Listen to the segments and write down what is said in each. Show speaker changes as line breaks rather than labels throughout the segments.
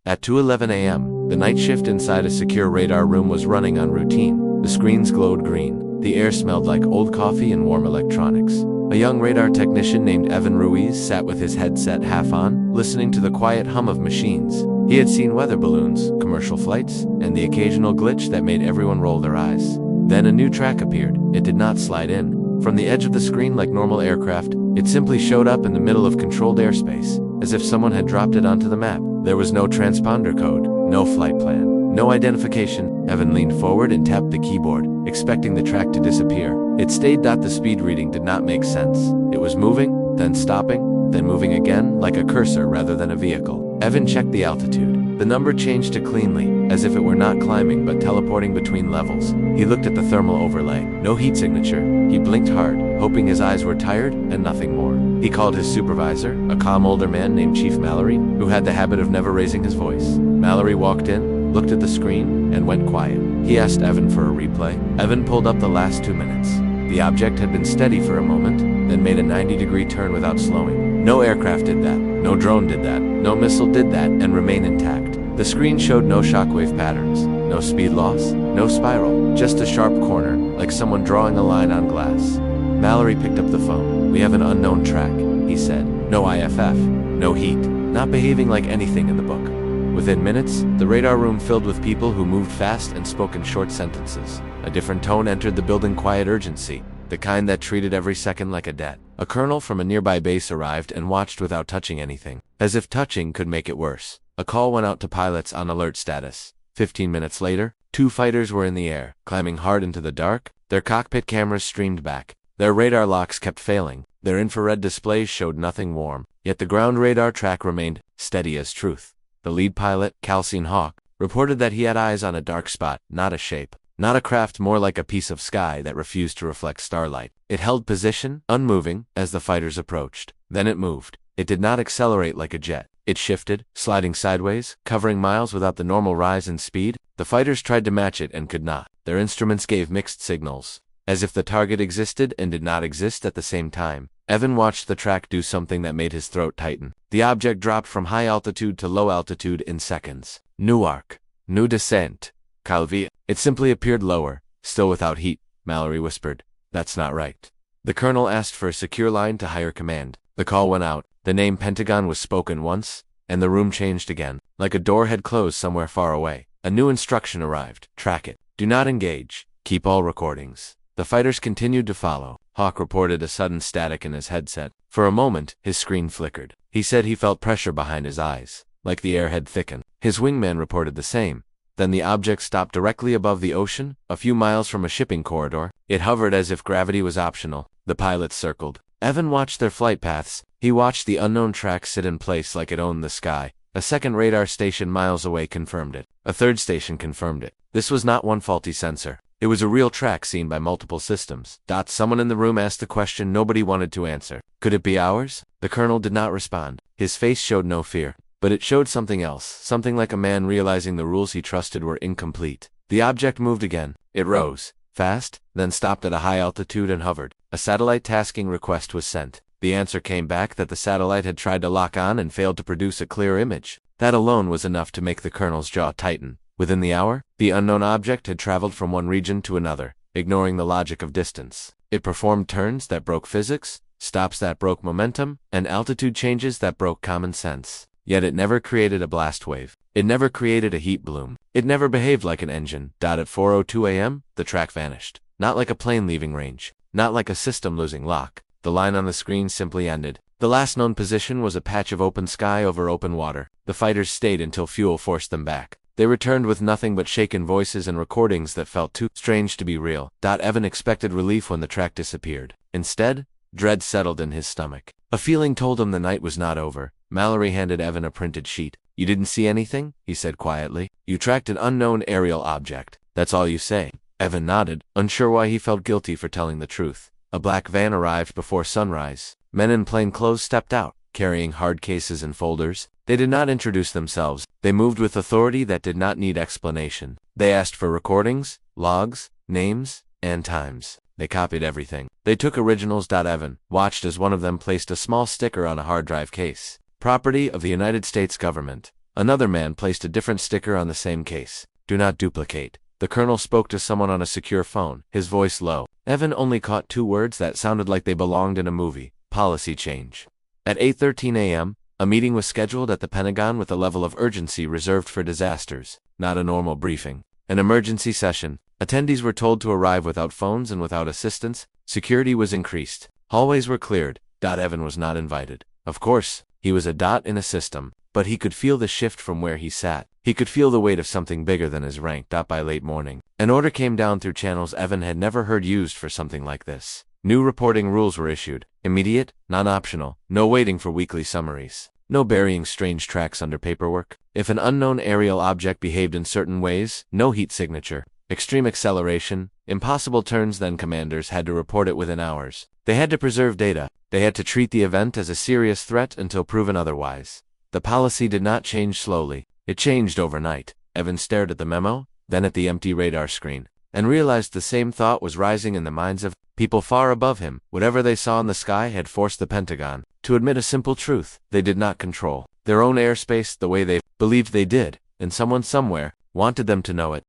At 2:11 a.m., the night shift inside a secure radar room was running on routine. The screens glowed green. The air smelled like old coffee and warm electronics. A young radar technician named Evan Ruiz sat with his headset half on, listening to the quiet hum of machines. He had seen weather balloons, commercial flights, and the occasional glitch that made everyone roll their eyes. Then a new track appeared. It did not slide in from the edge of the screen like normal aircraft. It simply showed up in the middle of controlled airspace, as if someone had dropped it onto the map. There was no transponder code, no flight plan, no identification. Evan leaned forward and tapped the keyboard, expecting the track to disappear. It stayed. The speed reading did not make sense. It was moving, then stopping, then moving again, like a cursor rather than a vehicle. Evan checked the altitude. The number changed to cleanly, as if it were not climbing but teleporting between levels. He looked at the thermal overlay. No heat signature. He blinked hard, hoping his eyes were tired, and nothing more. He called his supervisor, a calm older man named Chief Mallory, who had the habit of never raising his voice. Mallory walked in, looked at the screen, and went quiet. He asked Evan for a replay. Evan pulled up the last 2 minutes. The object had been steady for a moment, then made a 90-degree turn without slowing. No aircraft did that, no drone did that, no missile did that, and remained intact. The screen showed no shockwave patterns, no speed loss, no spiral, just a sharp corner, like someone drawing a line on glass. Mallory picked up the phone. "We have an unknown track," he said. "No IFF, no heat, not behaving like anything in the book." Within minutes, the radar room filled with people who moved fast and spoke in short sentences. A different tone entered the building, quiet urgency, the kind that treated every second like a debt. A colonel from a nearby base arrived and watched without touching anything, as if touching could make it worse. A call went out to pilots on alert status. 15 minutes later, 2 fighters were in the air, climbing hard into the dark. Their cockpit cameras streamed back. Their radar locks kept failing. Their infrared displays showed nothing warm. Yet the ground radar track remained steady as truth. The lead pilot, Calcine Hawk, reported that he had eyes on a dark spot, not a shape. Not a craft, more like a piece of sky that refused to reflect starlight. It held position, unmoving, as the fighters approached. Then it moved. It did not accelerate like a jet. It shifted, sliding sideways, covering miles without the normal rise in speed. The fighters tried to match it and could not. Their instruments gave mixed signals, as if the target existed and did not exist at the same time. Evan watched the track do something that made his throat tighten. The object dropped from high altitude to low altitude in seconds. New arc. New descent. Calvia. It simply appeared lower, still without heat. Mallory whispered, "That's not right." The colonel asked for a secure line to higher command. The call went out. The name Pentagon was spoken once, and the room changed again, like a door had closed somewhere far away. A new instruction arrived. Track it. Do not engage. Keep all recordings. The fighters continued to follow. Hawk reported a sudden static in his headset. For a moment, his screen flickered. He said he felt pressure behind his eyes, like the air had thickened. His wingman reported the same. Then the object stopped directly above the ocean, a few miles from a shipping corridor. It hovered as if gravity was optional. The pilots circled. Evan watched their flight paths. He watched the unknown track sit in place like it owned the sky. A second radar station miles away confirmed it. A third station confirmed it. This was not one faulty sensor. It was a real track seen by multiple systems. Someone in the room asked the question nobody wanted to answer. Could it be ours? The colonel did not respond. His face showed no fear. But it showed something else, something like a man realizing the rules he trusted were incomplete. The object moved again. It rose, fast, then stopped at a high altitude and hovered. A satellite tasking request was sent. The answer came back that the satellite had tried to lock on and failed to produce a clear image. That alone was enough to make the colonel's jaw tighten. Within the hour, the unknown object had traveled from one region to another, ignoring the logic of distance. It performed turns that broke physics, stops that broke momentum, and altitude changes that broke common sense. Yet it never created a blast wave. It never created a heat bloom. It never behaved like an engine. At 4:02 a.m., the track vanished. Not like a plane leaving range. Not like a system losing lock. The line on the screen simply ended. The last known position was a patch of open sky over open water. The fighters stayed until fuel forced them back. They returned with nothing but shaken voices and recordings that felt too strange to be real. Evan expected relief when the track disappeared. Instead, dread settled in his stomach. A feeling told him the night was not over. Mallory handed Evan a printed sheet. "You didn't see anything?" he said quietly. "You tracked an unknown aerial object. That's all you say." Evan nodded, unsure why he felt guilty for telling the truth. A black van arrived before sunrise. Men in plain clothes stepped out, carrying hard cases and folders. They did not introduce themselves. They moved with authority that did not need explanation. They asked for recordings, logs, names, and times. They copied everything. They took originals. Evan watched as one of them placed a small sticker on a hard drive case. "Property of the United States government. Another man placed a different sticker on the same case. Do not duplicate. The colonel spoke to someone on a secure phone, his voice low. Evan only caught 2 words that sounded like they belonged in a movie: policy change. At 8:13 a.m., a meeting was scheduled at the Pentagon with a level of urgency reserved for disasters, not a normal briefing. An emergency session. Attendees were told to arrive without phones and without assistance. Security was increased. Hallways were cleared. Evan was not invited. Of course, he was a dot in a system, but he could feel the shift from where he sat. He could feel the weight of something bigger than his rank. By late morning, an order came down through channels Evan had never heard used for something like this. New reporting rules were issued. Immediate, non-optional, no waiting for weekly summaries. No burying strange tracks under paperwork. If an unknown aerial object behaved in certain ways, no heat signature. Extreme acceleration, impossible turns, then commanders had to report it within hours. They had to preserve data. They had to treat the event as a serious threat until proven otherwise. The policy did not change slowly. It changed overnight. Evan stared at the memo, then at the empty radar screen, and realized the same thought was rising in the minds of people far above him. Whatever they saw in the sky had forced the Pentagon to admit a simple truth: they did not control their own airspace the way they believed they did, and someone somewhere wanted them to know it.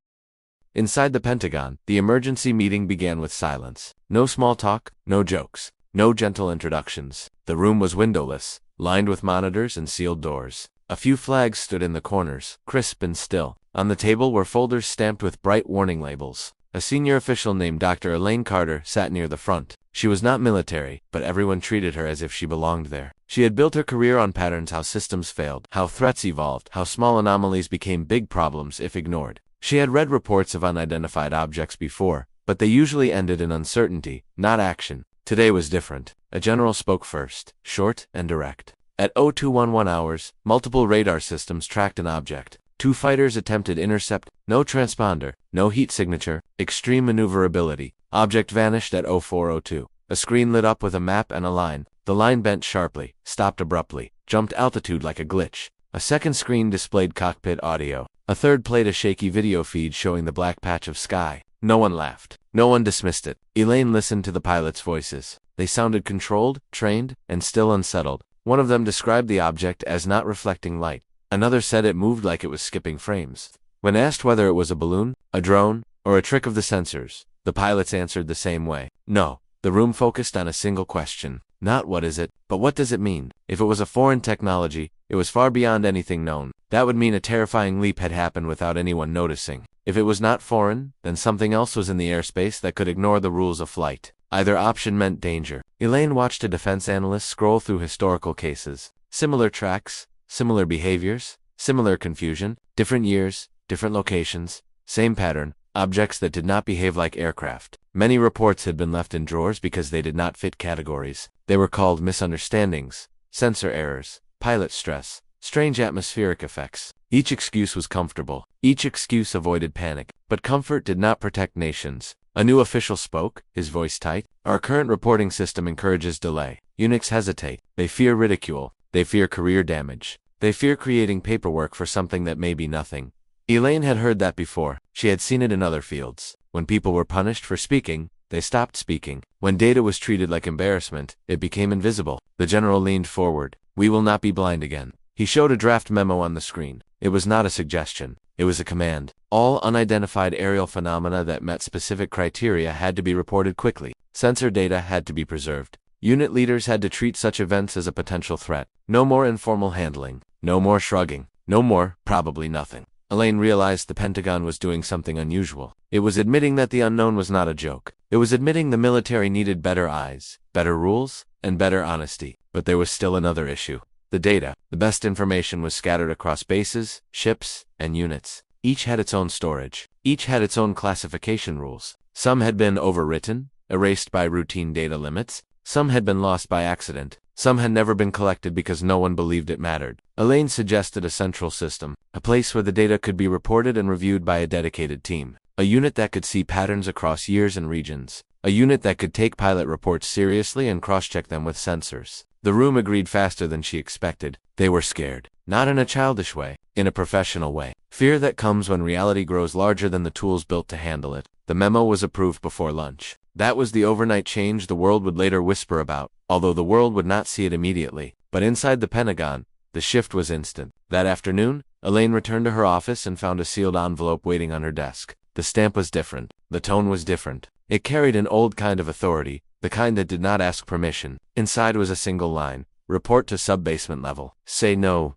Inside the Pentagon, the emergency meeting began with silence. No small talk, no jokes, no gentle introductions. The room was windowless, lined with monitors and sealed doors. A few flags stood in the corners, crisp and still. On the table were folders stamped with bright warning labels. A senior official named Dr. Elaine Carter sat near the front. She was not military, but everyone treated her as if she belonged there. She had built her career on patterns: how systems failed, how threats evolved, how small anomalies became big problems if ignored. She had read reports of unidentified objects before, but they usually ended in uncertainty, not action. Today was different. A general spoke first, short and direct. At 0211 hours, multiple radar systems tracked an object. 2 fighters attempted intercept. No transponder, no heat signature, extreme maneuverability. Object vanished at 0402. A screen lit up with a map and a line. The line bent sharply, stopped abruptly, jumped altitude like a glitch. A second screen displayed cockpit audio. A third played a shaky video feed showing the black patch of sky. No one laughed. No one dismissed it. Elaine listened to the pilots' voices. They sounded controlled, trained, and still unsettled. One of them described the object as not reflecting light. Another said it moved like it was skipping frames. When asked whether it was a balloon, a drone, or a trick of the sensors, the pilots answered the same way: no. The room focused on a single question. Not what is it, but what does it mean? If it was a foreign technology, it was far beyond anything known. That would mean a terrifying leap had happened without anyone noticing. If it was not foreign, then something else was in the airspace that could ignore the rules of flight. Either option meant danger. Elaine watched a defense analyst scroll through historical cases. Similar tracks, similar behaviors, similar confusion, different years, different locations, same pattern, objects that did not behave like aircraft. Many reports had been left in drawers because they did not fit categories. They were called misunderstandings, sensor errors, pilot stress, strange atmospheric effects. Each excuse was comfortable. Each excuse avoided panic. But comfort did not protect nations. A new official spoke, his voice tight. Our current reporting system encourages delay. Eunuchs hesitate. They fear ridicule. They fear career damage. They fear creating paperwork for something that may be nothing. Elaine had heard that before. She had seen it in other fields. When people were punished for speaking, they stopped speaking. When data was treated like embarrassment, it became invisible. The general leaned forward. We will not be blind again. He showed a draft memo on the screen. It was not a suggestion. It was a command. All unidentified aerial phenomena that met specific criteria had to be reported quickly. Sensor data had to be preserved. Unit leaders had to treat such events as a potential threat. No more informal handling. No more shrugging. No more, probably nothing. Elaine realized the Pentagon was doing something unusual. It was admitting that the unknown was not a joke. It was admitting the military needed better eyes, better rules, and better honesty. But there was still another issue. The data. The best information was scattered across bases, ships, and units. Each had its own storage. Each had its own classification rules. Some had been overwritten, erased by routine data limits. Some had been lost by accident. Some had never been collected because no one believed it mattered. Elaine suggested a central system, a place where the data could be reported and reviewed by a dedicated team. A unit that could see patterns across years and regions. A unit that could take pilot reports seriously and cross-check them with sensors. The room agreed faster than she expected. They were scared. Not in a childish way, in a professional way. Fear that comes when reality grows larger than the tools built to handle it. The memo was approved before lunch. That was the overnight change the world would later whisper about, although the world would not see it immediately. But inside the Pentagon, the shift was instant. That afternoon, Elaine returned to her office and found a sealed envelope waiting on her desk. The stamp was different. The tone was different. It carried an old kind of authority, the kind that did not ask permission. Inside was a single line. Report to sub-basement level. Say no.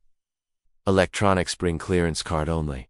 Electronics bring clearance card only.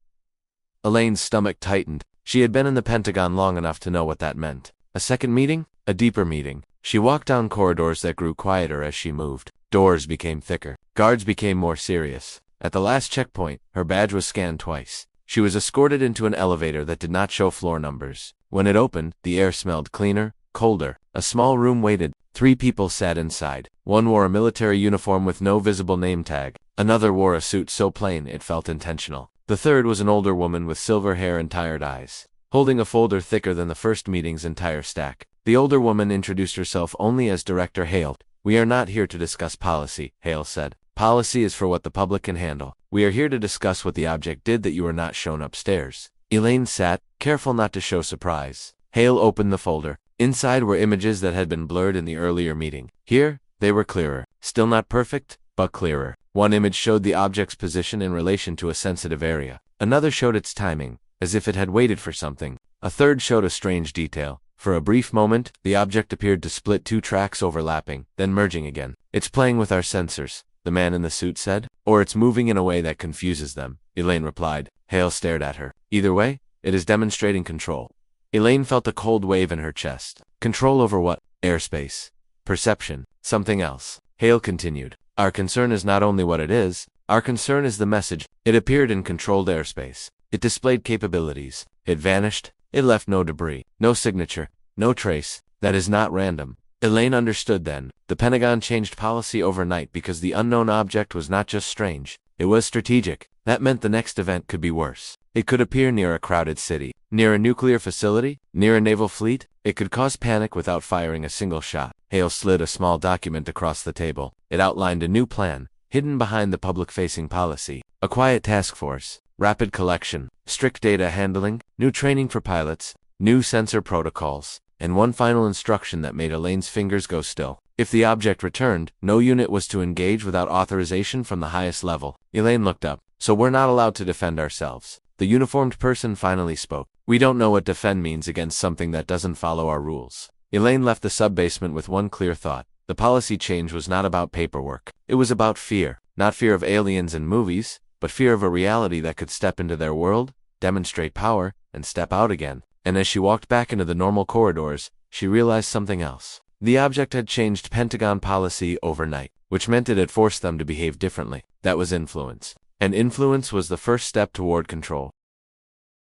Elaine's stomach tightened. She had been in the Pentagon long enough to know what that meant. A second meeting? A deeper meeting. She walked down corridors that grew quieter as she moved. Doors became thicker. Guards became more serious. At the last checkpoint, her badge was scanned twice. She was escorted into an elevator that did not show floor numbers. When it opened, the air smelled cleaner, colder. A small room waited. 3 people sat inside. One wore a military uniform with no visible name tag. Another wore a suit so plain it felt intentional. The third was an older woman with silver hair and tired eyes, holding a folder thicker than the first meeting's entire stack. The older woman introduced herself only as Director Hale. We are not here to discuss policy, Hale said. Policy is for what the public can handle. We are here to discuss what the object did that you were not shown upstairs. Elaine sat, careful not to show surprise. Hale opened the folder. Inside were images that had been blurred in the earlier meeting. Here, they were clearer. Still not perfect, but clearer. One image showed the object's position in relation to a sensitive area. Another showed its timing, as if it had waited for something. A third showed a strange detail. For a brief moment, the object appeared to split 2 tracks overlapping, then merging again. It's playing with our sensors, the man in the suit said. Or it's moving in a way that confuses them, Elaine replied. Hale stared at her. Either way, it is demonstrating control. Elaine felt a cold wave in her chest. Control over what? Airspace. Perception. Something else. Hale continued. Our concern is not only what it is, our concern is the message. It appeared in controlled airspace. It displayed capabilities. It vanished. It left no debris, no signature, no trace. That is not random. Elaine understood then. The Pentagon changed policy overnight because the unknown object was not just strange. It was strategic. That meant the next event could be worse. It could appear near a crowded city, near a nuclear facility, near a naval fleet. It could cause panic without firing a single shot. Hale slid a small document across the table. It outlined a new plan, hidden behind the public-facing policy. A quiet task force, rapid collection, strict data handling, new training for pilots, new sensor protocols, and one final instruction that made Elaine's fingers go still. If the object returned, no unit was to engage without authorization from the highest level. Elaine looked up. So we're not allowed to defend ourselves. The uniformed person finally spoke. We don't know what defend means against something that doesn't follow our rules. Elaine left the sub-basement with one clear thought. The policy change was not about paperwork. It was about fear. Not fear of aliens and movies, but fear of a reality that could step into their world, demonstrate power, and step out again. And as she walked back into the normal corridors, she realized something else. The object had changed Pentagon policy overnight, which meant it had forced them to behave differently. That was influence. And influence was the first step toward control.